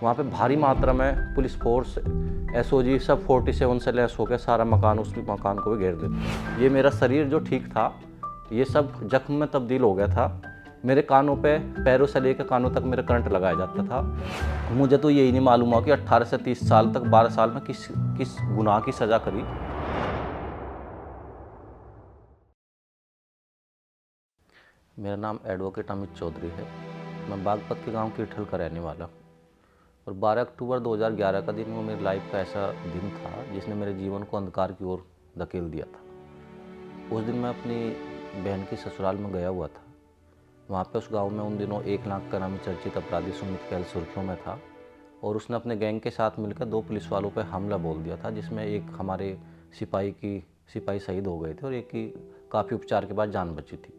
वहाँ पे भारी मात्रा में पुलिस फोर्स, एसओजी सब 47 से लैस होकर सारा मकान, उस मकान को भी घेर देते। ये मेरा शरीर जो ठीक था ये सब जख्म में तब्दील हो गया था। मेरे कानों पे, पैरों से लेकर कानों तक मेरा करंट लगाया जाता था। मुझे तो यही नहीं मालूम हुआ कि 18 से 30 साल तक, 12 साल में किस गुनाह की सज़ा करी। मेरा नाम एडवोकेट अमित चौधरी है। मैं बागपत के गांव कीठल का रहने वाला हूँ। और 12 अक्टूबर 2011 का दिन वो मेरी लाइफ का ऐसा दिन था जिसने मेरे जीवन को अंधकार की ओर धकेल दिया था। उस दिन मैं अपनी बहन की ससुराल में गया हुआ था। वहाँ पे उस गांव में उन दिनों 1 लाख का नामी चर्चित अपराधी सुमित कैल सुर्खियों में था और उसने अपने गैंग के साथ मिलकर 2 पुलिस वालों पर हमला बोल दिया था, जिसमें एक हमारे सिपाही शहीद हो गए थे और एक की काफ़ी उपचार के बाद जान बची थी।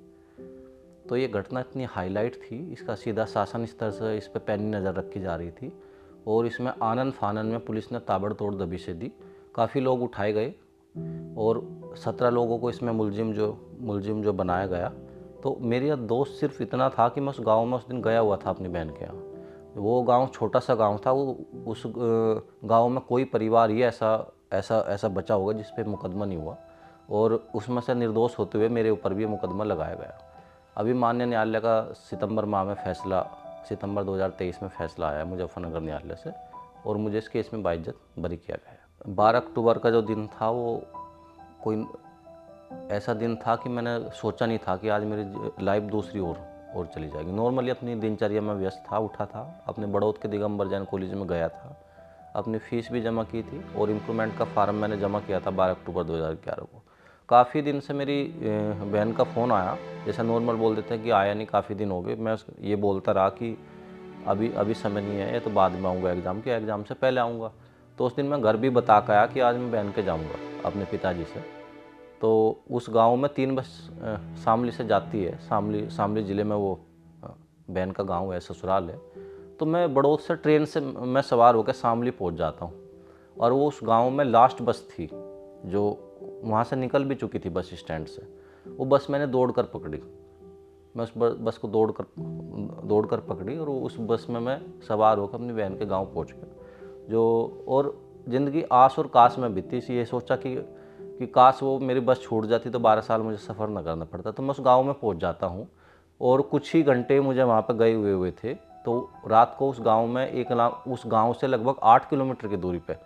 तो ये घटना इतनी हाईलाइट थी, इसका सीधा शासन स्तर से इस पर पैनी नज़र रखी जा रही थी और इसमें आनन फानन में पुलिस ने ताबड़तोड़ दबिशें दी। काफ़ी लोग उठाए गए और 17 लोगों को इसमें मुलजिम जो बनाया गया। तो मेरा दोस्त सिर्फ इतना था कि मैं उस गांव में उस दिन गया हुआ था अपनी बहन के यहाँ। वो गांव छोटा सा गांव था। उस गांव में कोई परिवार ही ऐसा बचा होगा जिस पे मुकदमा नहीं हुआ और उसमें से निर्दोष होते हुए मेरे ऊपर भी मुकदमा लगाया गया। अभी माननीय न्यायालय का सितंबर 2023 में फैसला आया मुजफ्फरनगर न्यायालय से और मुझे इस केस में बाइज्जत बरी किया गया है। 12 अक्टूबर का जो दिन था वो कोई ऐसा दिन था कि मैंने सोचा नहीं था कि आज मेरी लाइफ दूसरी ओर चली जाएगी। नॉर्मली अपनी दिनचर्या में व्यस्त था, उठा था, अपने बड़ौद के दिगंबर जैन कॉलेज में गया था, अपनी फ़ीस भी जमा की थी और इम्प्रूवमेंट का फार्म मैंने जमा किया था 12 अक्टूबर 2011 को। काफ़ी दिन से मेरी बहन का फ़ोन आया, जैसा नॉर्मल बोल देते हैं कि आया नहीं, काफ़ी दिन हो गए। मैं ये बोलता रहा कि अभी समय नहीं है, ये तो बाद में आऊँगा, एग्ज़ाम से पहले आऊँगा। तो उस दिन मैं घर भी बता के आया कि आज मैं बहन के जाऊँगा अपने पिताजी से। तो उस गांव में 3 बस शामली से जाती है। शामली ज़िले में वो बहन का गांव है, ससुराल है। तो मैं बड़ौद से ट्रेन से मैं सवार होकर शामली पहुंच जाता हूं और वो उस गांव में लास्ट बस थी जो वहां से निकल भी चुकी थी बस स्टैंड से। वो बस मैंने दौड़ कर पकड़ी। मैं उस बस को दौड़ कर पकड़ी और उस बस में मैं सवार होकर अपनी बहन के गाँव पहुँच गया। और ज़िंदगी आस और काश में बीती। ये सोचा कि काश वो मेरी बस छूट जाती तो 12 साल मुझे सफ़र न करना पड़ता। तो मैं उस गांव में पहुंच जाता हूं और कुछ ही घंटे मुझे वहां पर गए हुए थे। तो रात को उस गांव में उस गांव से लगभग 8 किलोमीटर की दूरी पे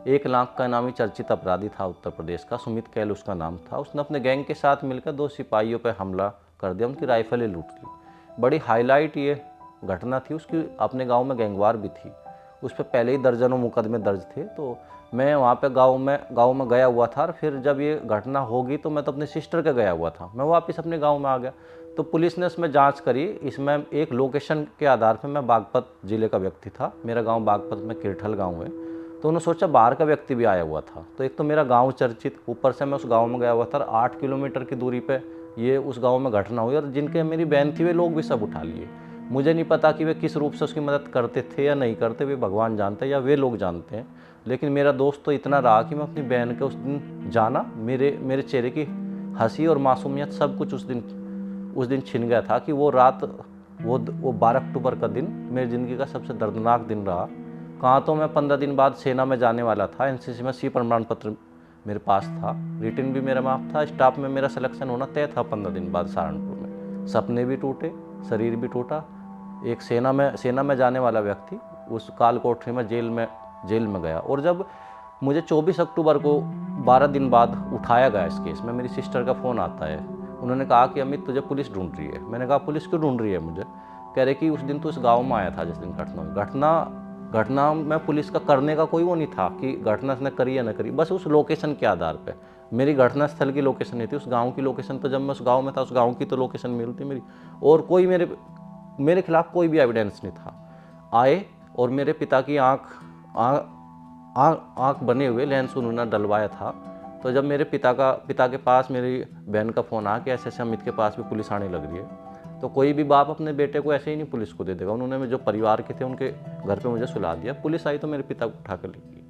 1 लाख का नामी चर्चित अपराधी था उत्तर प्रदेश का, सुमित कैल उसका नाम था। उसने अपने गैंग के साथ मिलकर 2 सिपाहियों पर हमला कर दिया, उनकी राइफलें लूट ली। बड़ी हाईलाइट ये घटना थी। उसकी अपने गाँव में गैंगवार भी थी, उस पर पहले ही दर्जनों मुकदमे दर्ज थे। तो मैं वहाँ पे गांव में गया हुआ था और फिर जब ये घटना होगी तो मैं तो अपनी सिस्टर के गया हुआ था, मैं वापस अपने गांव में आ गया। तो पुलिस ने इसमें जांच करी। इसमें एक लोकेशन के आधार पर मैं बागपत ज़िले का व्यक्ति था, मेरा गांव बागपत में कीठल गांव है। तो उन्होंने सोचा बाहर का व्यक्ति भी आया हुआ था। तो एक तो मेरा गाँव चर्चित, ऊपर से मैं उस गाँव में गया हुआ था। 8 किलोमीटर की दूरी पर ये उस गाँव में घटना हुई और जिनके मेरी बहन थी वे लोग भी सब उठा लिए। मुझे नहीं पता कि वे किस रूप से उसकी मदद करते थे या नहीं करते, वे भगवान जानते हैं या वे लोग जानते हैं। लेकिन मेरा दोस्त तो इतना रहा कि मैं अपनी बहन के उस दिन जाना, मेरे चेहरे की हंसी और मासूमियत सब कुछ उस दिन छिन गया था। कि वो रात, वो 12 अक्टूबर का दिन मेरी ज़िंदगी का सबसे दर्दनाक दिन रहा। कहाँ तो मैं 15 दिन बाद सेना में जाने वाला था। एनसीसी में सी प्रमाण पत्र मेरे पास था, रिटर्न भी मेरा माफ था, स्टाफ में मेरा सिलेक्शन होना तय था 15 दिन बाद सहारनपुर में। सपने भी टूटे, शरीर भी टूटा। एक सेना में जाने वाला व्यक्ति उस काल कोठरी में जेल में गया। और जब मुझे 24 अक्टूबर को 12 दिन बाद उठाया गया इस केस में, मेरी सिस्टर का फ़ोन आता है। उन्होंने कहा कि अमित तुझे पुलिस ढूंढ रही है। मैंने कहा पुलिस क्यों ढूंढ रही है मुझे? कह रहे कि उस दिन तो इस गांव में आया था जिस दिन घटना में पुलिस का करने का कोई वो नहीं था कि घटना इसने करी या न करी, बस उस लोकेशन के आधार पर। मेरी घटना स्थल की लोकेशन नहीं थी, उस गाँव की लोकेशन। तो जब मैं उस गाँव में था, उस गाँव की तो लोकेशन मिलती मेरी, और कोई मेरे खिलाफ कोई भी एविडेंस नहीं था। आए और मेरे पिता की आँख बने हुए लेंस उन्होंने डलवाया था। तो जब मेरे पिता के पास मेरी बहन का फ़ोन आ कि ऐसे अमित के पास भी पुलिस आने लग रही है, तो कोई भी बाप अपने बेटे को ऐसे ही नहीं पुलिस को दे देगा। उन्होंने जो परिवार के थे उनके घर पे मुझे सुला दिया। पुलिस आई तो मेरे पिता को उठा कर ले गई।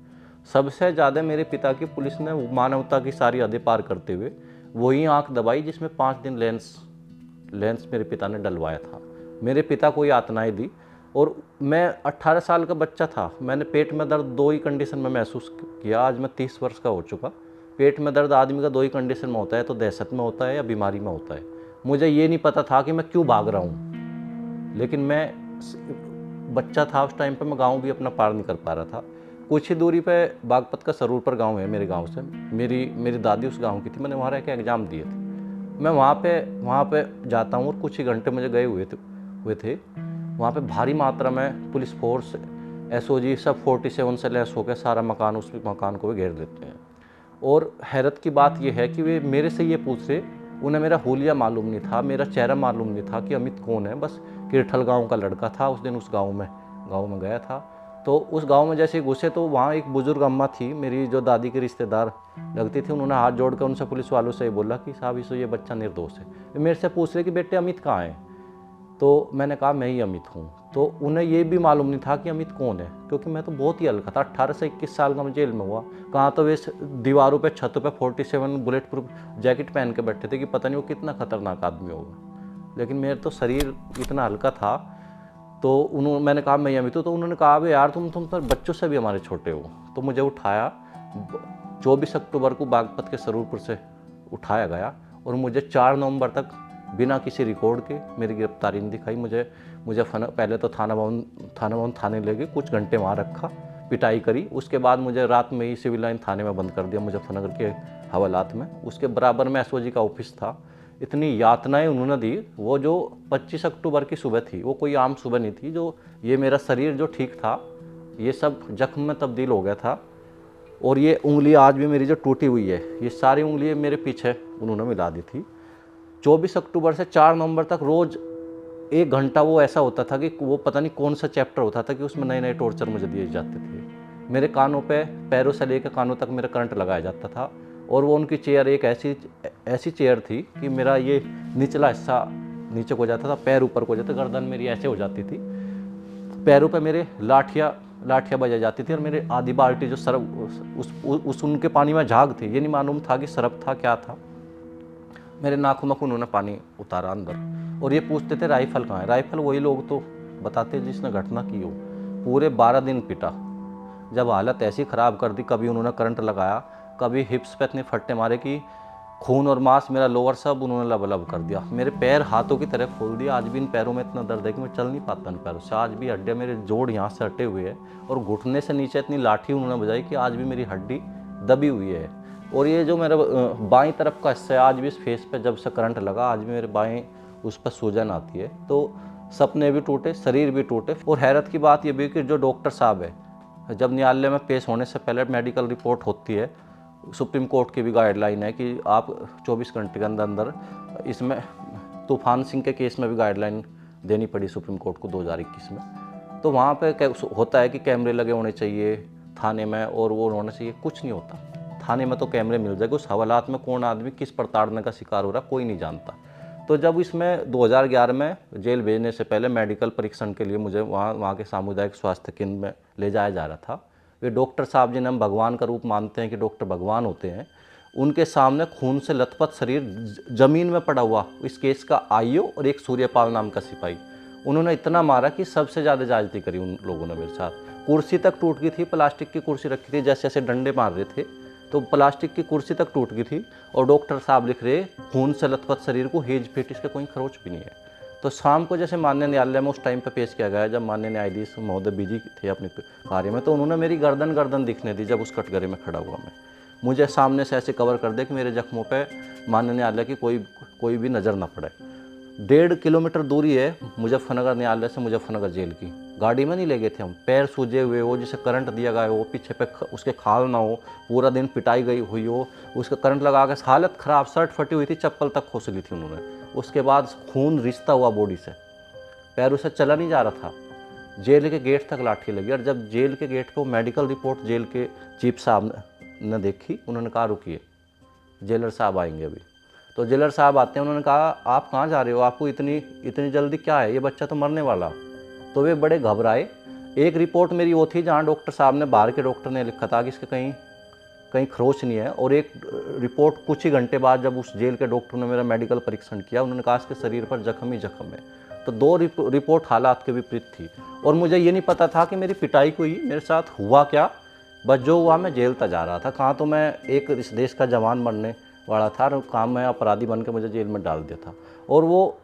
सबसे ज़्यादा मेरे पिता की पुलिस ने मानवता की सारी हदें पार करते हुए वही आँख दबाई जिसमें 5 दिन लेंस मेरे पिता ने डलवाया था। मेरे पिता को ये यातनाएं दी। और मैं 18 साल का बच्चा था, मैंने पेट में दर्द 2 ही कंडीशन में महसूस किया। आज मैं 30 वर्ष का हो चुका। पेट में दर्द आदमी का 2 ही कंडीशन में होता है, तो दहशत में होता है या बीमारी में होता है। मुझे ये नहीं पता था कि मैं क्यों भाग रहा हूँ, लेकिन मैं बच्चा था उस टाइम पे, मैं गाँव भी अपना पार नहीं कर पा रहा था। कुछ ही दूरी पे बागपत का सरूरपुर गाँव है मेरे गाँव से। मेरी दादी उस गाँव की थी, मैंने वहाँ रह के एग्ज़ाम दिए थे। मैं वहाँ पे जाता हूँ और कुछ ही घंटे मुझे गए हुए थे। वहाँ पे भारी मात्रा में पुलिस फोर्स, एसओजी सब 47 से लैस होकर सारा मकान, उस मकान को भी घेर देते हैं। और हैरत की बात यह है कि वे मेरे से ये पूछ रहे, उन्हें मेरा हुलिया मालूम नहीं था, मेरा चेहरा मालूम नहीं था कि अमित कौन है। बस किरठल गाँव का लड़का था, उस दिन उस गाँव में गया था। तो उस गांव में जैसे घुसे तो वहाँ एक बुजुर्ग अम्मा थी, मेरी जो दादी की रिश्तेदार लगती थी। उन्होंने हाथ जोड़कर उनसे पुलिस वालों से बोला कि साहब इसे ये बच्चा निर्दोष है। वे मेरे से पूछ रहे कि बेटे अमित कहाँ है, तो मैंने कहा मैं ही अमित हूँ। तो उन्हें ये भी मालूम नहीं था कि अमित कौन है, क्योंकि मैं तो बहुत ही हल्का था। 18 से 21 साल का मैं जेल में हुआ। कहाँ तो वे दीवारों पे छतों पे 47 बुलेट प्रूफ जैकेट पहन के बैठे थे कि पता नहीं वो कितना खतरनाक आदमी होगा, लेकिन मेरा तो शरीर इतना हल्का था। तो मैंने कहा मैं अमित हूँ। तो उन्होंने कहा अबे यार तुम तो बच्चों से भी हमारे छोटे हो। तो मुझे उठाया, 24 अक्टूबर को बागपत के सरूरपुर से उठाया गया और मुझे 4 नवंबर तक बिना किसी रिकॉर्ड के मेरी गिरफ्तारी नहीं दिखाई। मुझे पहले तो थाने ले गए, कुछ घंटे वहाँ रखा, पिटाई करी। उसके बाद मुझे रात में ही सिविल लाइन थाने में बंद कर दिया, मुजफ्फरनगर के हवालात में। उसके बराबर में एसओजी का ऑफिस था। इतनी यातनाएं उन्होंने दी। वो जो 25 अक्टूबर की सुबह थी वो कोई आम सुबह नहीं थी। जो ये मेरा शरीर जो ठीक था, ये सब जख्म में तब्दील हो गया था। और ये उंगली आज भी मेरी जो टूटी हुई है, ये सारी उंगलियां मेरे पीछे उन्होंने मिला दी थी। 24 अक्टूबर से 4 नवंबर तक रोज़ 1 घंटा वो ऐसा होता था कि वो पता नहीं कौन सा चैप्टर होता था कि उसमें नए नए टॉर्चर मुझे दिए जाते थे। मेरे कानों पे, पैरों से लेकर कानों तक मेरा करंट लगाया जाता था। और वो उनकी चेयर एक ऐसी चेयर थी कि मेरा ये निचला हिस्सा नीचे को जाता था, पैर ऊपर को जाता, गर्दन मेरी ऐसे हो जाती थी, पैरों पे मेरे लाठियाँ बजाई जाती थी। और मेरे आधी बाल्टी जो सरफ उस उनके पानी में झाग थी, ये नहीं मालूम था कि सरफ था क्या था। मेरे नाखून में उन्होंने पानी उतारा अंदर। और ये पूछते थे राइफल कहाँ है। राइफल वही लोग तो बताते जिसने घटना की हो। पूरे 12 दिन पिटा, जब हालत ऐसी ख़राब कर दी। कभी उन्होंने करंट लगाया, कभी हिप्स पे इतने फट्टे मारे कि खून और मांस मेरा लोअर सब उन्होंने लबलब कर दिया। मेरे पैर हाथों की तरह खोल दिया। आज भी इन पैरों में इतना दर्द है कि मैं चल नहीं पाता इन पैरों से। आज भी हड्डियाँ मेरे जोड़ यहाँ से हटे हुए है और घुटने से नीचे इतनी लाठी उन्होंने बजाई कि आज भी मेरी हड्डी दबी हुई है। और ये जो मेरा बाईं तरफ का हिस्सा है, आज भी इस फेस पे जब से करंट लगा आज भी मेरे बाएं उस पर सूजन आती है। तो सपने भी टूटे, शरीर भी टूटे। और हैरत की बात यह भी कि जो डॉक्टर साहब है, जब न्यायालय में पेश होने से पहले मेडिकल रिपोर्ट होती है, सुप्रीम कोर्ट की भी गाइडलाइन है कि आप 24 घंटे के अंदर अंदर, इसमें तूफान सिंह के केस में भी गाइडलाइन देनी पड़ी सुप्रीम कोर्ट को 2021 में। तो वहाँ पे होता है कि कैमरे लगे होने चाहिए थाने में और वो होना चाहिए, कुछ नहीं होता। थाने में तो कैमरे मिल जाएगा, उस हवालात में कौन आदमी किस प्रताड़ना का शिकार हो रहा कोई नहीं जानता। तो जब इसमें 2011 में जेल भेजने से पहले मेडिकल परीक्षण के लिए मुझे वहाँ के सामुदायिक स्वास्थ्य केंद्र में ले जाया जा रहा था। वे डॉक्टर साहब जिन्हें हम भगवान का रूप मानते हैं कि डॉक्टर भगवान होते हैं, उनके सामने खून से लथपथ शरीर जमीन में पड़ा हुआ इस केस का आईओ और एक सूर्यपाल नाम का सिपाही, उन्होंने इतना मारा कि सबसे ज़्यादा ज्यादती करी उन लोगों ने मेरे साथ। कुर्सी तक टूट गई थी, प्लास्टिक की कुर्सी रखी थी, जैसे जैसे डंडे मार रहे थे तो प्लास्टिक की कुर्सी तक टूट गई थी। और डॉक्टर साहब लिख रहे खून से लथपथ शरीर को हेज फेटिस का कोई खरोच भी नहीं है। तो शाम को जैसे माननीय न्यायालय में उस टाइम पे पेश किया गया, जब माननीय न्यायाधीश महोदय बिजी थे अपने कार्य में, तो उन्होंने मेरी गर्दन दिखने दी। जब उस कटघरे में खड़ा हुआ मैं, मुझे सामने से ऐसे कवर कर दे कि मेरे जख्मों पे माननीय न्यायालय की कोई भी नज़र ना पड़े। 1.5 किलोमीटर दूरी है मुजफ्फरनगर न्यायालय से मुजफ्फरनगर जेल की। गाड़ी में नहीं ले गए थे हम, पैर सूजे हुए हो, जिसे करंट दिया गया हो, पीछे पे उसके खाल ना हो, पूरा दिन पिटाई गई हुई हो, उसका करंट लगा के हालत ख़राब, शर्ट फटी हुई थी, चप्पल तक खोस ली थी उन्होंने। उसके बाद खून रिश्ता हुआ बॉडी से, पैरों से चला नहीं जा रहा था। जेल के गेट तक लाठी लगी। और जब जेल के गेट को मेडिकल रिपोर्ट जेल के चीफ साहब ने देखी, उन्होंने कहा रुकिए, जेलर साहब आएंगे अभी। तो जेलर साहब आते हैं, उन्होंने कहा आप कहाँ जा रहे हो, आपको इतनी जल्दी क्या है, ये बच्चा तो मरने वाला। तो वे बड़े घबराए। एक रिपोर्ट मेरी वो थी जहाँ डॉक्टर साहब ने, बाहर के डॉक्टर ने लिखा था कि इसके कहीं खरोच नहीं है। और एक रिपोर्ट कुछ ही घंटे बाद जब उस जेल के डॉक्टर ने मेरा मेडिकल परीक्षण किया, उन्होंने कहा इसके शरीर पर जख्म ही जख्म है। तो दो रिपोर्ट हालात के विपरीत थी। और मुझे ये नहीं पता था कि मेरी पिटाई को ही मेरे साथ हुआ क्या, बस जो हुआ मैं जेल तक जा रहा था। कहाँ तो मैं एक इस देश का जवान बनने वाला था और काम में अपराधी बन के मुझे जेल में डाल दिया था। और वो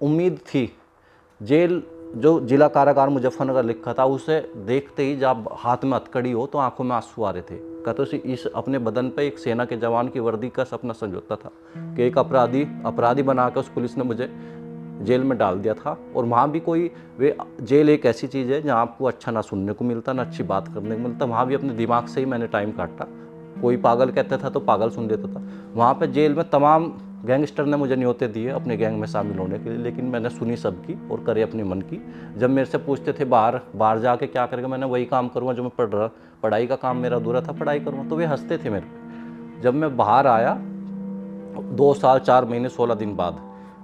उम्मीद थी, जेल जो जिला कारागार मुजफ्फरनगर लिखा था उसे देखते ही जब हाथ में हथकड़ी हो तो आंखों में आंसू आ रहे थे। कहते तो इस अपने बदन पे एक सेना के जवान की वर्दी का सपना संजोता था कि एक अपराधी बनाकर उस पुलिस ने मुझे जेल में डाल दिया था। और वहाँ भी कोई वे जेल एक ऐसी चीज़ है जहाँ आपको अच्छा ना सुनने को मिलता ना अच्छी बात करने को मिलता। वहाँ भी अपने दिमाग से ही मैंने टाइम काटा। कोई पागल कहता था तो पागल सुन लेता था। वहाँ पे जेल में तमाम गैंगस्टर ने मुझे न्योते दिए अपने गैंग में शामिल होने के लिए, लेकिन मैंने सुनी सबकी और करे अपने मन की। जब मेरे से पूछते थे बाहर जाके क्या करेगा, मैंने वही काम करूँगा जो मैं पढ़ाई का काम मेरा अधूरा था, पढ़ाई करूँगा। तो वे हंसते थे मेरे पे। जब मैं बाहर आया 2 साल 4 महीने 16 दिन बाद,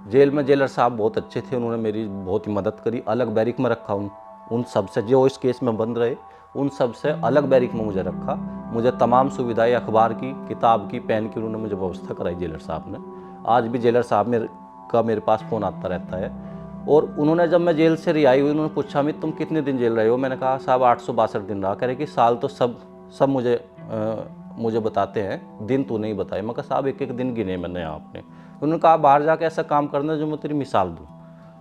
जेल में जेलर साहब बहुत अच्छे थे, उन्होंने मेरी बहुत ही मदद करी। अलग बैरिक में रखा उन सब से जो इस केस में बंद रहे, उन सब से अलग बैरिक में मुझे रखा। मुझे तमाम सुविधाएं अखबार की, किताब की, पेन की उन्होंने मुझे व्यवस्था कराई जेलर साहब ने। आज भी जेलर साहब मेरे पास फ़ोन आता रहता है। और उन्होंने जब मैं जेल से रिहाई हुई, उन्होंने पूछा अमित तुम कितने दिन जेल रहे हो। मैंने कहा साहब 862 दिन रहा। कह रहे कि साल तो सब मुझे बताते हैं, दिन तो नहीं बताए। मैं कहा साहब एक एक दिन गिने मैंने यहाँ अपने। उन्होंने कहा बाहर जाके ऐसा काम करना जो मैं तेरी मिसाल दूँ।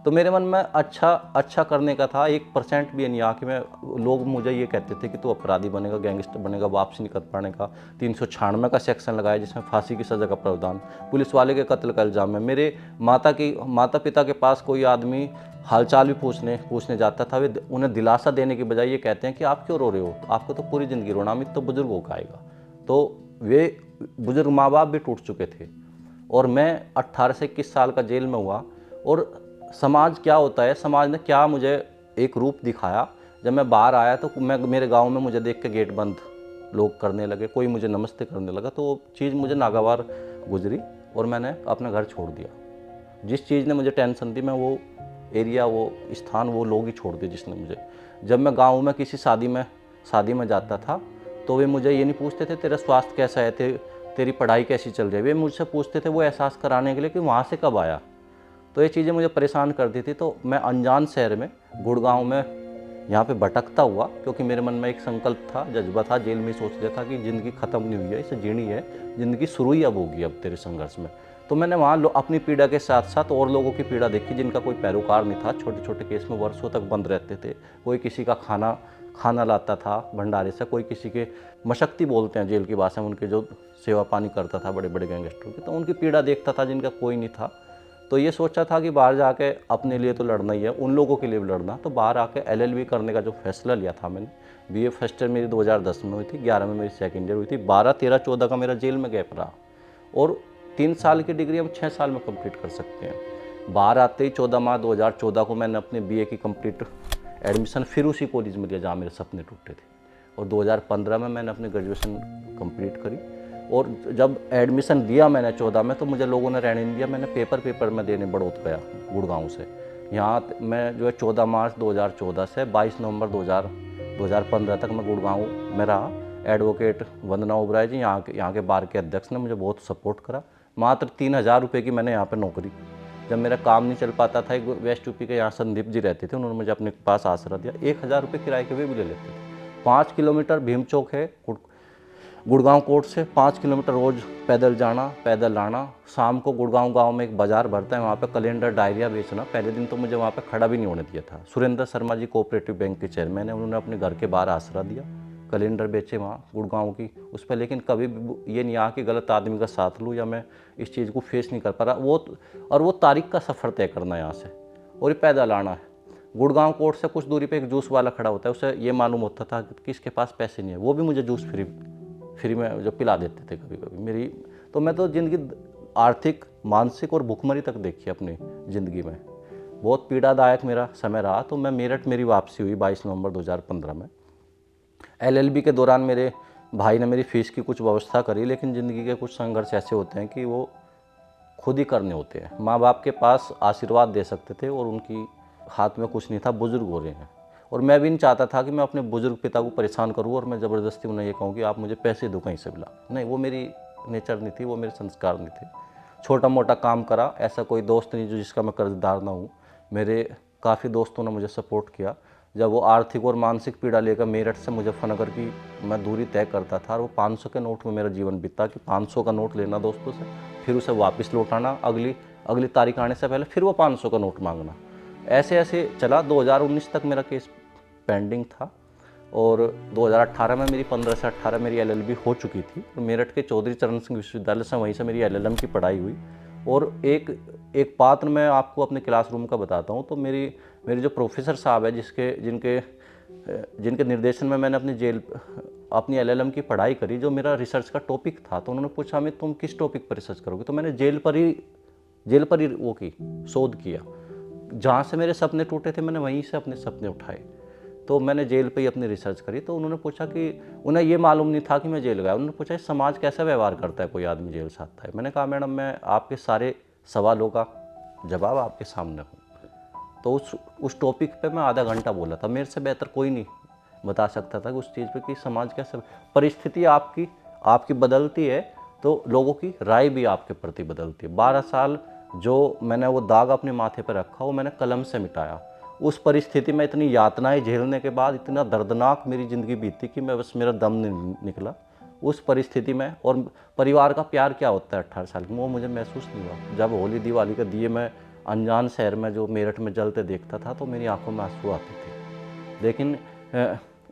तो मेरे मन में अच्छा करने का था। 1% भी नहीं आ कि मैं, लोग मुझे ये कहते थे कि तू अपराधी बनेगा, गैंगस्टर बनेगा, वापसी नहीं कर पाने का। 396 का सेक्शन लगाया जिसमें फांसी की सज़ा का प्रावधान, पुलिस वाले के कत्ल का इल्ज़ाम है। मेरे माता पिता के पास कोई आदमी हालचाल भी पूछने जाता था, वे उन्हें दिलासा देने की बजाय ये कहते हैं कि आप क्यों रो रहे हो, आपको तो पूरी ज़िंदगी रोना, अमित तो बुजुर्ग होकर आएगा। तो वे बुजुर्ग माँ बाप भी टूट चुके थे और मैं 18 से 21 साल का जेल में हुआ। और समाज क्या होता है, समाज ने क्या मुझे एक रूप दिखाया। जब मैं बाहर आया तो मेरे गांव में मुझे देख के गेट बंद लोग करने लगे, कोई मुझे नमस्ते करने लगा। तो वो चीज़ मुझे नागवार गुजरी और मैंने अपना घर छोड़ दिया। जिस चीज़ ने मुझे टेंशन दी, मैं वो एरिया, वो स्थान, वो लोग ही छोड़ दिए जिसने मुझे। जब मैं गाँव में किसी शादी में जाता था तो वे मुझे ये नहीं पूछते थे तेरा स्वास्थ्य कैसा है, तेरी पढ़ाई कैसी चल रही है। वे मुझसे पूछते थे वो एहसास कराने के लिए कि वहाँ से कब आया। तो ये चीज़ें मुझे परेशान करती थी। तो मैं अनजान शहर में, गुड़गांव में यहाँ पे भटकता हुआ, क्योंकि मेरे मन में एक संकल्प था, जज्बा था, जेल में सोच लिया था कि ज़िंदगी ख़त्म नहीं हुई है, इसे जीनी है, ज़िंदगी शुरू ही अब होगी अब तेरे संघर्ष में। तो मैंने वहाँ अपनी पीड़ा के साथ साथ और लोगों की पीड़ा देखी जिनका कोई पैरोकार नहीं था, छोटे छोटे केस में वर्षों तक बंद रहते थे। कोई किसी का खाना लाता था भंडारे से, कोई किसी के मशक्ती बोलते हैं जेल की भाषा में, उनके जो सेवा पानी करता था बड़े बड़े गैंगस्टरों की, तो उनकी पीड़ा देखता था जिनका कोई नहीं था। तो ये सोचा था कि बाहर जाके अपने लिए तो लड़ना ही है, उन लोगों के लिए भी लड़ना। तो बाहर आके LLB करने का जो फैसला लिया था मैंने, BA फर्स्ट ईयर मेरी 2010 में हुई थी, 11 में मेरी सेकंड ईयर हुई थी, 12, 13, 14 का मेरा जेल में गैप रहा। और 3 साल की डिग्री हम 6 साल में कंप्लीट कर सकते हैं। बाहर आते ही 14 मार्च 2014 को मैंने अपने BA की कंप्लीट एडमिशन फिर उसी कॉलेज में लिया जहाँ मेरे सपने टूटे थे। और 2015 में मैंने अपनी ग्रेजुएशन कंप्लीट करी। और जब एडमिशन दिया मैंने 14 में, तो मुझे लोगों ने रहने नहीं दिया। मैंने पेपर में देने बड़ौत गया गुड़गांव से। यहाँ मैं जो है 14 मार्च 2014 से 22 नवंबर 2015 तक मैं गुड़गांव में रहा। एडवोकेट वंदना ओबराय जी यहाँ के बार के अध्यक्ष ने मुझे बहुत सपोर्ट करा। मात्र 3000 रुपये की मैंने यहाँ पर नौकरी। जब मेरा काम नहीं चल पाता था, एक वेस्ट यूपी के यहाँ संदीप जी रहते थे, उन्होंने मुझे अपने पास आसरा दिया। 1000 रुपये किराए के भी ले लेते थे। 5 किलोमीटर भीम चौक है गुड़गांव कोर्ट से, 5 किलोमीटर रोज़ पैदल जाना पैदल लाना। शाम को गुड़गांव गांव में एक बाज़ार भरता है, वहाँ पे कैलेंडर डायरिया बेचना। पहले दिन तो मुझे वहाँ पे खड़ा भी नहीं होने दिया था। सुरेंद्र शर्मा जी कोऑपरेटिव बैंक के चेयरमैन है, उन्होंने अपने घर के बाहर आसरा दिया, कैलेंडर बेचे वहाँ गुड़गांव की उस पर। लेकिन कभी भी ये नहीं आया कि गलत आदमी का साथ लूँ या मैं इस चीज़ को फेस नहीं कर पा रहा। वो तारीख का सफ़र तय करना यहाँ से और ये पैदल आना है। गुड़गांव कोर्ट से कुछ दूरी पे एक जूस वाला खड़ा होता है, उसे ये मालूम होता था कि इसके पास पैसे नहीं है, वो भी मुझे जूस फ्री में जो पिला देते थे कभी कभी। तो मैं तो ज़िंदगी आर्थिक, मानसिक और भुखमरी तक देखी अपनी ज़िंदगी में। बहुत पीड़ादायक मेरा समय रहा। तो मैं मेरठ मेरी वापसी हुई 22 नवंबर 2015 में। LLB के दौरान मेरे भाई ने मेरी फ़ीस की कुछ व्यवस्था करी, लेकिन ज़िंदगी के कुछ संघर्ष ऐसे होते हैं कि वो खुद ही करने होते हैं। माँ बाप के पास आशीर्वाद दे सकते थे और उनकी हाथ में कुछ नहीं था, बुज़ुर्ग हो रहे हैं। और मैं भी नहीं चाहता था कि मैं अपने बुज़ुर्ग पिता को परेशान करूं और मैं ज़बरदस्ती उन्हें ये कहूं कि आप मुझे पैसे दो कहीं से मिला। नहीं, वो मेरी नेचर नहीं थी, वो मेरे संस्कार नहीं थे। छोटा मोटा काम करा, ऐसा कोई दोस्त नहीं जो जिसका मैं कर्जदार ना हूँ। मेरे काफ़ी दोस्तों ने मुझे सपोर्ट किया। जब वो आर्थिक और मानसिक पीड़ा लेकर मेरठ से मुजफ्फरनगर की मैं दूरी तय करता था और वो 500 के नोट में मेरा जीवन बीता कि 500 का नोट लेना दोस्तों से, फिर उसे वापस लौटाना, अगली अगली तारीख आने से पहले फिर वो 500 का नोट मांगना। ऐसे ऐसे चला। 2019 तक मेरा केस पेंडिंग था और 2018 में मेरी 15 से 18 मेरी एलएलबी हो चुकी थी। मेरठ के चौधरी चरण सिंह विश्वविद्यालय से वहीं से मेरी एलएलएम की पढ़ाई हुई। और एक पात्र मैं आपको अपने क्लासरूम का बताता हूँ। तो मेरी जो प्रोफेसर साहब है जिनके निर्देशन में मैंने अपनी एलएलएम की पढ़ाई करी, जो मेरा रिसर्च का टॉपिक था, तो उन्होंने पूछा मैं तुम किस टॉपिक पर रिसर्च करोगे, तो मैंने जेल पर ही वो की शोध किया। जहाँ से मेरे सपने टूटे थे मैंने वहीं से अपने सपने उठाए। तो मैंने जेल पे ही अपनी रिसर्च करी। तो उन्होंने पूछा कि उन्हें ये मालूम नहीं था कि मैं जेल गया। उन्होंने पूछा समाज कैसा व्यवहार करता है कोई आदमी जेल से आता है। मैंने कहा मैडम मैं आपके सारे सवालों का जवाब आपके सामने हूँ। तो उस टॉपिक पे मैं आधा घंटा बोला था। मेरे से बेहतर कोई नहीं बता सकता था कि उस चीज़ पे कि समाज कैसे, परिस्थिति आपकी बदलती है तो लोगों की राय भी आपके प्रति बदलती है। 12 साल जो मैंने वो दाग अपने माथे पर रखा वो मैंने कलम से मिटाया। उस परिस्थिति में इतनी यातनाएं झेलने के बाद इतना दर्दनाक मेरी ज़िंदगी बीती कि मैं बस मेरा दम नहीं निकला उस परिस्थिति में। और परिवार का प्यार क्या होता है 18 साल में, वो मुझे महसूस नहीं हुआ। जब होली दिवाली के दिए मैं अनजान शहर में जो मेरठ में जलते देखता था तो मेरी आंखों में आंसू आते थे। लेकिन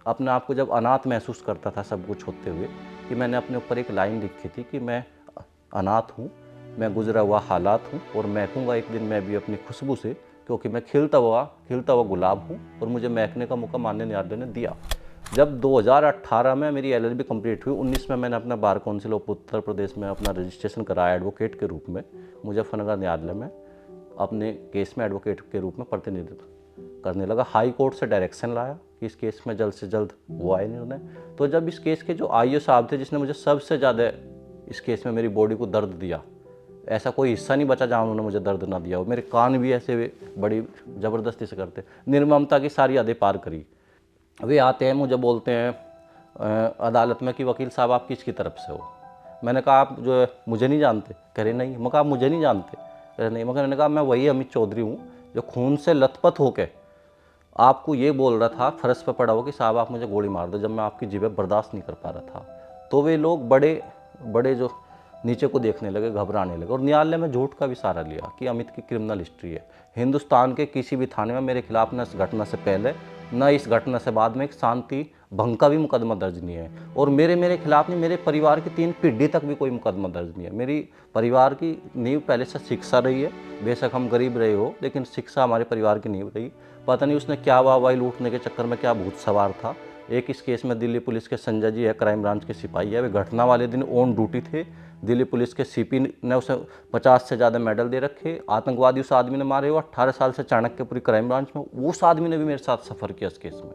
अपने आप को जब अनाथ महसूस करता था सब कुछ होते हुए, कि मैंने अपने ऊपर एक लाइन लिखी थी कि मैं अनाथ हूँ, मैं गुजरा हुआ हालात हूँ और महकूंगा एक दिन मैं भी अपनी खुशबू से, क्योंकि मैं खिलता हुआ गुलाब हूँ और मुझे महकने का मौका माननीय न्यायालय ने दिया। जब 2018 में मेरी एलएलबी कंप्लीट हुई, 19 में मैंने अपना bar council of Uttar Pradesh में अपना रजिस्ट्रेशन कराया एडवोकेट के रूप में मुजफ्फरनगर न्यायालय में। अपने केस में एडवोकेट के रूप में प्रतिनिधित्व करने लगा। हाई कोर्ट से डायरेक्शन लाया कि इस केस में जल्द से जल्द हुआ है निर्णय। तो जब इस केस के जो आईओ साहब थे, जिसने मुझे सबसे ज़्यादा इस केस में मेरी बॉडी को दर्द दिया, ऐसा कोई हिस्सा नहीं बचा जहाँ उन्होंने मुझे दर्द ना दिया हो। मेरे कान भी ऐसे बड़ी ज़बरदस्ती से करते, निर्ममता की सारी हदें पार करी। वे आते हैं मुझे बोलते हैं अदालत में कि वकील साहब आप किसकी तरफ से हो। मैंने कहा आप जो है मुझे नहीं जानते। कह रहे नहीं। मैं कहा आप मुझे नहीं जानते। कह रहे नहीं। मगर मैंने कहा मैं वही अमित चौधरी हूँ जो खून से लथपथ होकर आपको ये बोल रहा था फर्श पर पड़ा हो कि साहब आप मुझे गोली मार दो, जब मैं आपकी जीभें बर्दाश्त नहीं कर पा रहा था। तो वे लोग बड़े जो नीचे को देखने लगे, घबराने लगे और न्यायालय में झूठ का भी सहारा लिया कि अमित की क्रिमिनल हिस्ट्री है। हिंदुस्तान के किसी भी थाने में मेरे खिलाफ न इस घटना से पहले न इस घटना से बाद में एक शांति भंग का भी मुकदमा दर्ज नहीं है। और मेरे खिलाफ नहीं, मेरे परिवार की 3 पीढ़ी तक भी कोई मुकदमा दर्ज नहीं है। मेरी परिवार की नींव पहले से शिक्षा रही है। बेशक हम गरीब रहे हो, लेकिन शिक्षा हमारे परिवार की नींव रही। पता नहीं उसने क्या वाहवाही लूटने के चक्कर में क्या भूत सवार था। एक इस केस में दिल्ली पुलिस के संजय जी है, क्राइम ब्रांच के सिपाही है। वे घटना वाले दिन ऑन ड्यूटी थे। दिल्ली पुलिस के सीपी ने उसे 50 से ज़्यादा मेडल दे रखे। आतंकवादी उस आदमी ने मारे हुआ 18 साल से चाणक्यपुरी क्राइम ब्रांच में। उस आदमी ने भी मेरे साथ सफ़र किया इस केस में।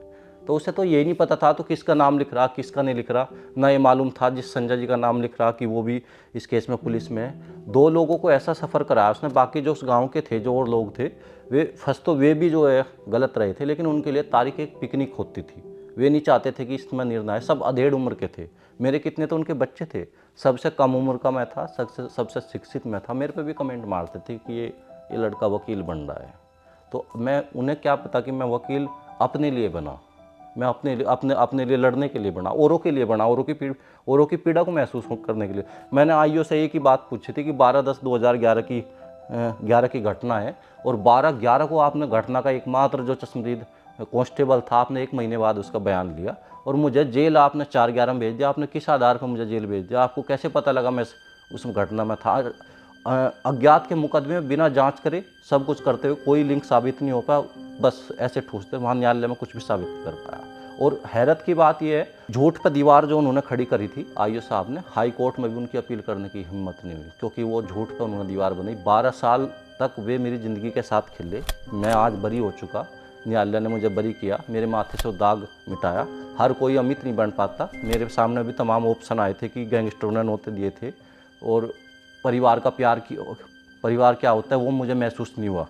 तो उसे तो यही नहीं पता था तो किसका नाम लिख रहा किसका नहीं लिख रहा। ना ये मालूम था जिस संजय जी का नाम लिख रहा कि वो भी इस केस में पुलिस में है। 2 लोगों को ऐसा सफ़र कराया उसने। बाकी जो उस गाँव के थे जो और लोग थे वे फर्स्ट तो वे भी जो है गलत रहे थे, लेकिन उनके लिए तारीख एक पिकनिक होती थी। वे नहीं चाहते थे कि इसमें निर्णय। सब अधेड़ उम्र के थे। मेरे कितने तो उनके बच्चे थे। सबसे कम उम्र का मैं था, सबसे शिक्षित मैं था। मेरे पे भी कमेंट मारते थे कि ये लड़का वकील बन रहा है। तो मैं उन्हें क्या पता कि मैं वकील अपने लिए बना। मैं अपने लिए लड़ने के लिए बना, औरों के लिए बना, औरों की पीड़ा को महसूस करने के लिए। मैंने आईओ से एक ही बात पूछी थी कि 12/10/2011 की घटना है और 12/11 को आपने घटना का एकमात्र जो चश्मदीद कांस्टेबल था, आपने 1 महीने बाद उसका बयान लिया और मुझे जेल आपने 4/11 में भेज दिया। आपने किस आधार पर मुझे जेल भेज दिया? आपको कैसे पता लगा मैं उस घटना में था? अज्ञात के मुकदमे में बिना जांच करे सब कुछ करते हुए कोई लिंक साबित नहीं हो पाया। बस ऐसे ठूसते, वहाँ न्यायालय में कुछ भी साबित नहीं कर पाया। और हैरत की बात यह है, झूठ पर दीवार जो उन्होंने खड़ी करी थी आईओ साहब ने, हाई कोर्ट में भी उनकी अपील करने की हिम्मत नहीं हुई, क्योंकि वो झूठ पर उन्होंने दीवार बनाई। 12 साल तक वे मेरी ज़िंदगी के साथ खेले। मैं आज बरी हो चुका, न्यायालय ने मुझे बरी किया, मेरे माथे से वो दाग मिटाया। हर कोई अमित नहीं बन पाता। मेरे सामने भी तमाम ऑप्शन आए थे कि गैंगस्टरों ने नौते दिए थे और परिवार क्या होता है वो मुझे महसूस नहीं हुआ।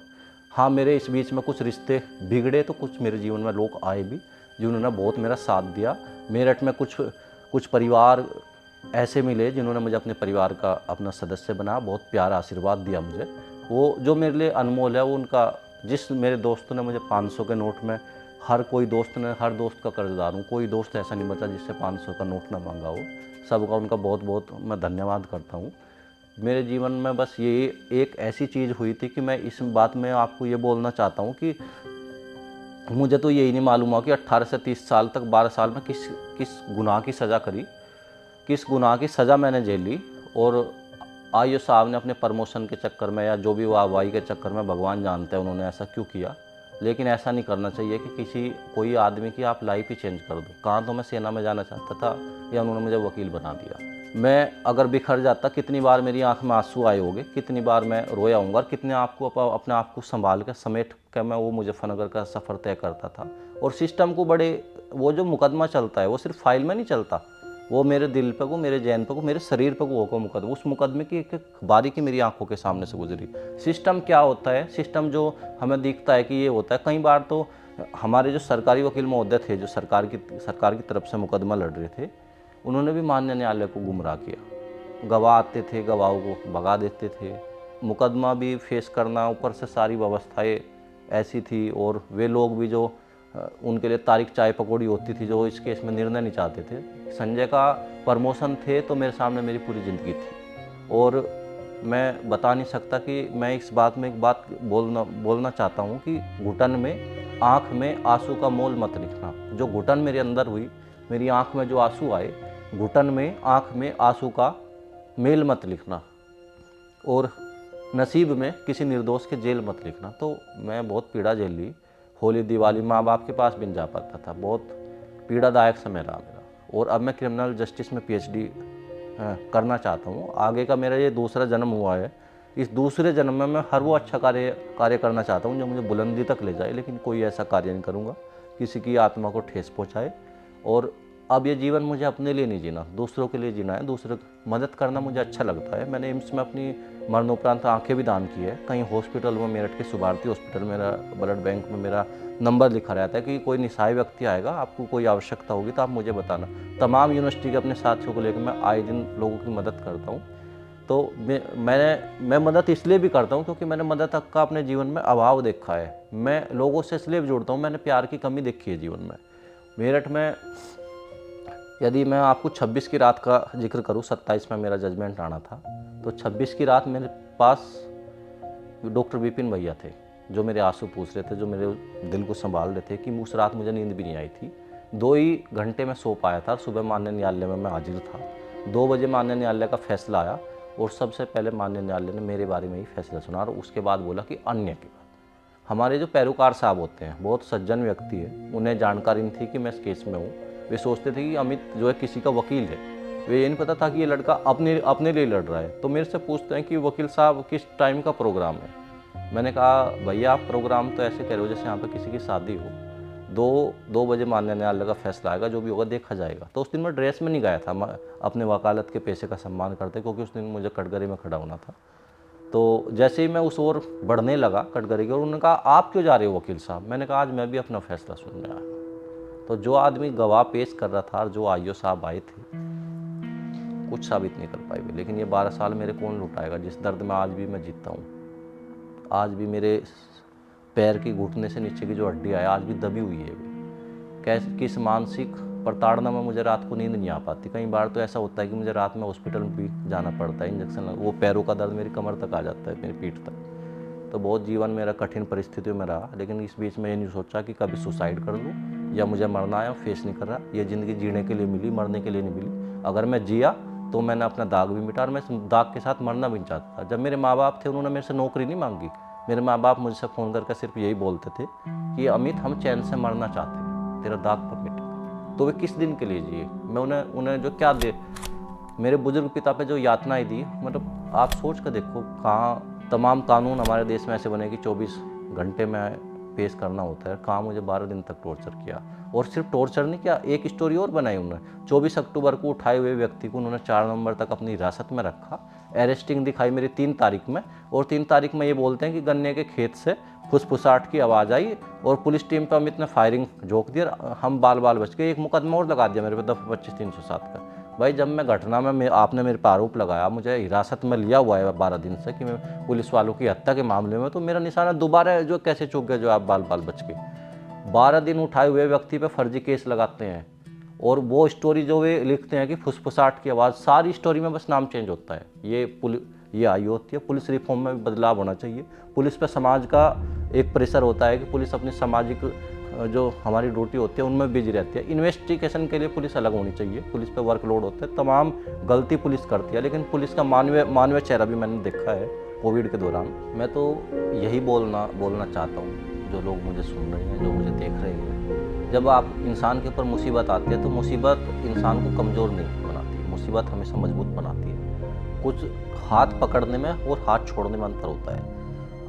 हाँ, मेरे इस बीच में कुछ रिश्ते बिगड़े तो कुछ मेरे जीवन में लोग आए भी जिन्होंने बहुत मेरा साथ दिया। मेरठ में कुछ परिवार ऐसे मिले जिन्होंने मुझे अपने परिवार का अपना सदस्य बनाया, बहुत प्यारा आशीर्वाद दिया मुझे। वो जो मेरे लिए अनमोल है, वो जिस मेरे दोस्तों ने मुझे 500 के नोट में, हर दोस्त का कर्जदार हूँ, कोई दोस्त ऐसा नहीं बचा जिससे 500 का नोट ना मांगा हो। सबका उनका बहुत बहुत मैं धन्यवाद करता हूँ। मेरे जीवन में बस ये एक ऐसी चीज़ हुई थी कि मैं इस बात में आपको ये बोलना चाहता हूँ कि मुझे तो यही नहीं मालूम हुआ कि 18 से 30 साल तक 12 साल में किस गुनाह की सज़ा करी, किस गुनाह की सज़ा मैंने झेली। और आईओ साहब ने अपने प्रमोशन के चक्कर में या जो भी वाहवाही के चक्कर में, भगवान जानते हैं उन्होंने ऐसा क्यों किया। लेकिन ऐसा नहीं करना चाहिए कि कोई आदमी की आप लाइफ ही चेंज कर दो। कहाँ तो मैं सेना में जाना चाहता था या उन्होंने मुझे वकील बना दिया। मैं अगर बिखर जाता, कितनी बार मेरी आंख में आंसू आए होंगे, कितनी बार मैं रोया हूँगा और कितने अपने आप को संभाल कर समेट कर मैं वो मुजफ्फरनगर का सफ़र तय करता था। और सिस्टम को वो जो मुकदमा चलता है वो सिर्फ फाइल में नहीं चलता, वो मेरे दिल पे को, मेरे जहन पे को, मेरे शरीर पे को होगा मुकदमा। उस मुकदमे की एक बारीकी मेरी आंखों के सामने से गुजरी। सिस्टम क्या होता है, सिस्टम जो हमें दिखता है कि ये होता है, कई बार तो हमारे जो सरकारी वकील महोदय थे, जो सरकार की तरफ से मुकदमा लड़ रहे थे, उन्होंने भी माननीय न्यायालय को गुमराह किया। गवाह आते थे, गवाहों को भगा देते थे, मुकदमा भी फेस करना, ऊपर से सारी व्यवस्थाएं ऐसी थी। और वे लोग भी जो उनके लिए तारीख चाय पकौड़ी होती थी, जो इस केस में निर्णय नहीं चाहते थे। संजय का प्रमोशन थे तो मेरे सामने मेरी पूरी ज़िंदगी थी। और मैं बता नहीं सकता कि मैं इस बात में एक बात बोलना चाहता हूँ कि घुटन में आँख में आंसू का मोल मत लिखना। जो घुटन मेरे अंदर हुई, मेरी आँख में जो आंसू आए, घुटन में आँख में आंसू का मेल मत लिखना। और नसीब में किसी निर्दोष के जेल मत लिखना। तो मैं बहुत पीड़ा झेल ली। होली दिवाली माँ बाप के पास भी नहीं जा पाता था, बहुत पीड़ादायक समय रहा मेरा। और अब मैं क्रिमिनल जस्टिस में PhD करना चाहता हूँ। आगे का मेरा ये दूसरा जन्म हुआ है। इस दूसरे जन्म में मैं हर वो अच्छा कार्य करना चाहता हूँ जो मुझे बुलंदी तक ले जाए, लेकिन कोई ऐसा कार्य नहीं करूँगा किसी की आत्मा को ठेस पहुँचाए। और अब ये जीवन मुझे अपने लिए नहीं जीना, दूसरों के लिए जीना है। दूसरों की मदद करना मुझे अच्छा लगता है। मैंने एम्स में अपनी मरणोपरांत आंखें भी दान की है। कहीं हॉस्पिटल में, मेरठ के सुभारती हॉस्पिटल, मेरा ब्लड बैंक में मेरा नंबर लिखा रहता है कि कोई निस्सहाय व्यक्ति आएगा, आपको कोई आवश्यकता होगी तो आप मुझे बताना। तमाम यूनिवर्सिटी के अपने साथियों को लेकर मैं आए दिन लोगों की मदद करता हूँ। तो मैं मदद इसलिए भी करता हूँ क्योंकि मैंने मदद का अपने जीवन में अभाव देखा है। मैं लोगों से इसलिए भी जुड़ता हूँ, मैंने प्यार की कमी देखी है जीवन में। मेरठ में यदि मैं आपको 26 की रात का जिक्र करूं, 27 में मेरा जजमेंट आना था, तो 26 की रात मेरे पास डॉक्टर विपिन भैया थे जो मेरे आंसू पूछ रहे थे, जो मेरे दिल को संभाल रहे थे कि उस रात मुझे नींद भी नहीं आई थी। 2 ही घंटे में सो पाया था। सुबह माननीय न्यायालय में मैं हाजिर था। 2 बजे माननीय न्यायालय का फैसला आया और सबसे पहले माननीय न्यायालय ने मेरे बारे में ही फैसला सुना और उसके बाद बोला कि अन्य की बात। हमारे जो पैरोकार साहब होते हैं, बहुत सज्जन व्यक्ति है, उन्हें जानकारी नहीं थी कि मैं इस केस में हूँ। वे सोचते थे कि अमित जो है किसी का वकील है। वे ये नहीं पता था कि ये लड़का अपने लिए लड़ रहा है। तो मेरे से पूछते हैं कि वकील साहब किस टाइम का प्रोग्राम है। मैंने कहा भैया आप प्रोग्राम तो ऐसे कह रहे हो जैसे यहाँ पे किसी की शादी हो। 2 बजे माननीय न्यायालय का फैसला आएगा, जो भी होगा देखा जाएगा। तो उस दिन मैं ड्रेस में नहीं गया था, अपने वकालत के पेशे का सम्मान करते, क्योंकि उस दिन मुझे कटघरे में खड़ा होना था। तो जैसे ही मैं उस ओर बढ़ने लगा कटघरे की ओर, उन्होंने कहा आप क्यों जा रहे हो वकील साहब। मैंने कहा आज मैं भी अपना फैसला सुनने आया। तो जो आदमी गवाह पेश कर रहा था और जो आईओ साहब आए थे, कुछ साबित नहीं कर पाए वे। लेकिन ये 12 साल मेरे कौन लुटाएगा, जिस दर्द में आज भी मैं जीता हूँ। आज भी मेरे पैर की घुटने से नीचे की जो हड्डी है आज भी दबी हुई है। किस मानसिक प्रताड़ना में मुझे रात को नींद नहीं आ पाती। कई बार तो ऐसा होता है कि मुझे रात में हॉस्पिटल भी जाना पड़ता है, इंजेक्शन वो पैरों का दर्द मेरी कमर तक आ जाता है, मेरी पीठ तक। तो बहुत जीवन मेरा कठिन परिस्थितियों में रहा। लेकिन इस बीच में ये नहीं सोचा कि कभी सुसाइड कर लूँ या मुझे मरना है, फेस नहीं कर रहा। ये ज़िंदगी जीने के लिए मिली, मरने के लिए नहीं मिली। अगर मैं जिया तो मैंने अपना दाग भी मिटा और मैं दाग के साथ मरना भी नहीं चाहता था। जब मेरे माँ बाप थे, उन्होंने मेरे से नौकरी नहीं मांगी। मेरे माँ बाप मुझसे फ़ोन करके सिर्फ यही बोलते थे कि अमित हम चैन से मरना चाहते हैं, तेरा दाग पर मिटेगा। तो वे किस दिन के लिए जिए। मैं उन्हें जो क्या दे, मेरे बुजुर्ग पिता पे जो यातनाएं दी, मतलब आप सोच कर देखो। कहाँ तमाम कानून हमारे देश में ऐसे बने कि 24 घंटे में पेश करना होता है। कहाँ मुझे 12 दिन तक टॉर्चर किया। और सिर्फ टॉर्चर नहीं किया, एक स्टोरी और बनाई उन्होंने। 24 अक्टूबर को उठाए हुए व्यक्ति को उन्होंने 4 नवंबर तक अपनी हिरासत में रखा। अरेस्टिंग दिखाई मेरी 3 तारीख में, और 3 तारीख में ये बोलते हैं कि गन्ने के खेत से फुसफुसाहट की आवाज़ आई और पुलिस टीम पर अमित ने फायरिंग झोंक दी और हम बाल बच गए। एक मुकदमा और लगा दिया मेरे पे, दफ़ा 25/307 का। भाई जब मैं घटना में आपने मेरे पर आरोप लगाया, मुझे हिरासत में लिया हुआ है 12 दिन से कि मैं पुलिस वालों की हत्या के मामले में, तो मेरा निशाना दोबारा जो कैसे चूक गया जो आप बाल बाल बच के 12 दिन उठाए हुए व्यक्ति पे फर्जी केस लगाते हैं। और वो स्टोरी जो वे लिखते हैं कि फुसफुसाहट की आवाज़, सारी स्टोरी में बस नाम चेंज होता है। ये आई होती है। पुलिस रिफॉर्म में भी बदलाव होना चाहिए। पुलिस पे समाज का एक प्रेशर होता है कि पुलिस अपनी सामाजिक जो हमारी ड्यूटी होती है उनमें बिजी रहती है। इन्वेस्टिगेशन के लिए पुलिस अलग होनी चाहिए। पुलिस पे वर्कलोड होता है, तमाम गलती पुलिस करती है, लेकिन पुलिस का मानवीय चेहरा भी मैंने देखा है कोविड के दौरान। मैं तो यही बोलना चाहता हूँ, जो लोग मुझे सुन रहे हैं, जो मुझे देख रहे हैं, जब आप इंसान के ऊपर मुसीबत आती है तो मुसीबत इंसान को कमज़ोर नहीं बनाती, मुसीबत हमेशा मजबूत बनाती है। कुछ हाथ पकड़ने में और हाथ छोड़ने में अंतर होता है।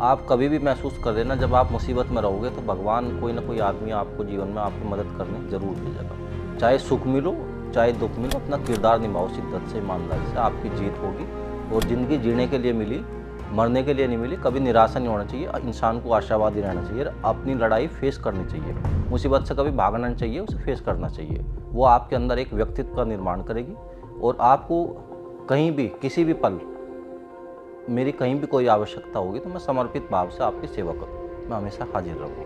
आप कभी भी महसूस कर लेना, जब आप मुसीबत में रहोगे तो भगवान कोई ना कोई आदमी आपको जीवन में आपकी मदद करने ज़रूर भेजेगा। चाहे सुख मिलो चाहे दुख मिलो, अपना किरदार निभाओ शिद्दत से, ईमानदारी से, आपकी जीत होगी। और ज़िंदगी जीने के लिए मिली, मरने के लिए नहीं मिली। कभी निराशा नहीं होना चाहिए, इंसान को आशावादी रहना चाहिए, अपनी लड़ाई फेस करनी चाहिए। मुसीबत से कभी भागना नहीं चाहिए, उसे फेस करना चाहिए। वो आपके अंदर एक व्यक्तित्व का निर्माण करेगी। और आपको कहीं भी किसी भी पल मेरी कहीं भी कोई आवश्यकता होगी तो मैं समर्पित भाव से आपकी सेवा करूँ, मैं हमेशा हाजिर रहूँगी।